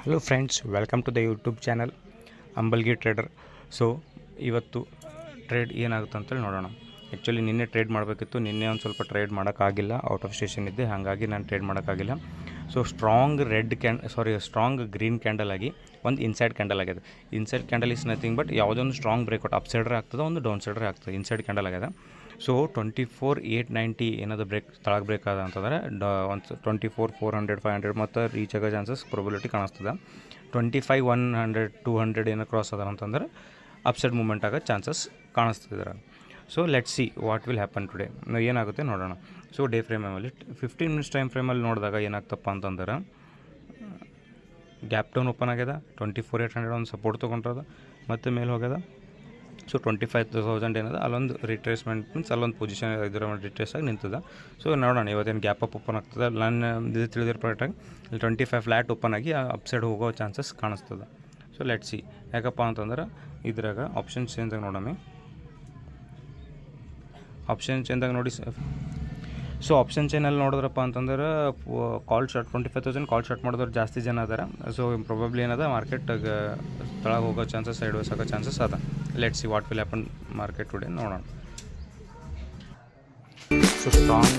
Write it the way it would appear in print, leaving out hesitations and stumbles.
Hello friends, welcome to the YouTube channel Ambalgi trader. So ಇವತ್ತು trade ಏನಾಗುತ್ತೆ ಅಂತೇಳಿ ನೋಡೋಣ. ಆ್ಯಕ್ಚುಲಿ ನಿನ್ನೆ ಟ್ರೇಡ್ ಮಾಡಬೇಕಿತ್ತು, ನಿನ್ನೆ ಒಂದು ಸ್ವಲ್ಪ ಟ್ರೇಡ್ ಮಾಡೋಕ್ಕಾಗಿಲ್ಲ, ಔಟ್ ಆಫ್ ಸ್ಟೇಷನ್ ಇದ್ದೆ, ಹಾಗಾಗಿ ನಾನು ಟ್ರೇಡ್ ಮಾಡೋಕ್ಕಾಗಿಲ್ಲ. ಸೊ ಸ್ಟ್ರಾಂಗ್ ಗ್ರೀನ್ ಕ್ಯಾಂಡಲ್ ಆಗಿ ಒಂದು ಇನ್ಸೈಡ್ ಕ್ಯಾಂಡಲ್ ಆಗಿದೆ. Inside candle is nothing but ಯಾವುದೋ ಒಂದು ಸ್ಟ್ರಾಂಗ್ ಬ್ರೇಕ್ಔಟ್ ಅಪ್ ಸೈಡ್ರೆ ಆಗ್ತದೆ, ಒಂದು ಡೌನ್ ಸೈಡ್ರೆ ಆಗ್ತದೆ. ಇನ್ಸೈಡ್ ಕ್ಯಾಂಡಲ್ ಆಗಿದೆ. ಸೊ 24,890 ಏನಾದರೂ ತಳಗೆ ಬ್ರೇಕ್ ಆದ ಅಂತಂದರೆ ಒಂದು 24,400 500 ಮತ್ತು ರೀಚ್ ಆಗೋ ಚಾನ್ಸಸ್ ಪ್ರೊಬಬಿಲಿಟಿ ಕಾಣಿಸ್ತದೆ. 25,100 200 ಏನೋ ಕ್ರಾಸ್ ಅದ ಅಂತಂದ್ರೆ ಅಪ್ಸೈಡ್ ಮೂವ್ಮೆಂಟ್ ಆಗೋ ಚಾನ್ಸಸ್ ಕಾಣಿಸ್ತಿದ್ದಾರೆ. So let see what will happen today, ಏನಾಗುತ್ತೆ ನೋಡೋಣ. ಸೊ ಡೇ ಫ್ರೇಮಲ್ಲಿ 15 ಮಿನಿಟ್ಸ್ ಟೈಮ್ ಫ್ರೇಮಲ್ಲಿ ನೋಡಿದಾಗ ಏನಾಗ್ತಪ್ಪ ಅಂತಂದ್ರೆ ಗ್ಯಾಪ್ ಡೌನ್ ಓಪನ್ ಆಗ್ಯದ. 24,800 ಒಂದು ಸಪೋರ್ಟ್ ತೊಗೊಂಡ್ರದ, ಮತ್ತು ಮೇಲೆ ಹೋಗ್ಯದ. ಸೊ 25,000 ಏನದ ಅಲ್ಲೊಂದು ರಿಟ್ರೇಸ್ಮೆಂಟ್ ಮೀನ್ಸ್ ಅಲ್ಲೊಂದು ಪೊಸಿಷನ್ ಇದರ ರಿಟ್ರೇಸ್ ಆಗಿ ನಿಂತದ. ಸೊ ನೋಡೋಣ ಇವತ್ತೇನು ಗ್ಯಾಪ್ ಅಪ್ ಓಪನ್ ಆಗ್ತದೆ. ನಾನು ಇದು ತಿಳಿದಿರೋ ಪ್ರಕಾರವಾಗಿ ಇಲ್ಲಿ 25 ಫ್ಲ್ಯಾಟ್ ಓಪನ್ ಆಗಿ ಅಪ್ಸೈಡ್ ಹೋಗೋ ಚಾನ್ಸಸ್ ಕಾಣಿಸ್ತದೆ. ಸೊ ಲೆಟ್ ಸಿ ಯಾಕಪ್ಪ ಅಂತಂದ್ರೆ ಇದ್ರಾಗ ಆಪ್ಷನ್ ಚೇಂಜಾಗ ನೋಡೋಣ. ಆಪ್ಷನ್ ಚೇಂಜಾಗ ನೋಡಿ. ಸೊ ಆಪ್ಷನ್ ಚೇನಲ್ಲಿ ನೋಡಿದ್ರಪ್ಪ ಅಂತಂದ್ರೆ ಕಾಲ್ ಶಾರ್ಟ್ 25,000 ಕಾಲ್ ಶಾರ್ಟ್ ಮಾಡಿದವ್ರು ಜಾಸ್ತಿ ಜನ ಅದಾರ. ಸೊ ಪ್ರೊಬಬ್ಲಿ ಏನದ ಮಾರ್ಕೆಟ್ಗೆ ತಳಗೆ ಹೋಗೋ ಚಾನ್ಸಸ್, ಸೈಡ್ ವೇಸ್ ಆಗೋ ಚಾನ್ಸಸ್ ಅದ. Let see what will happen market today ನೋಡೋಣ. So strong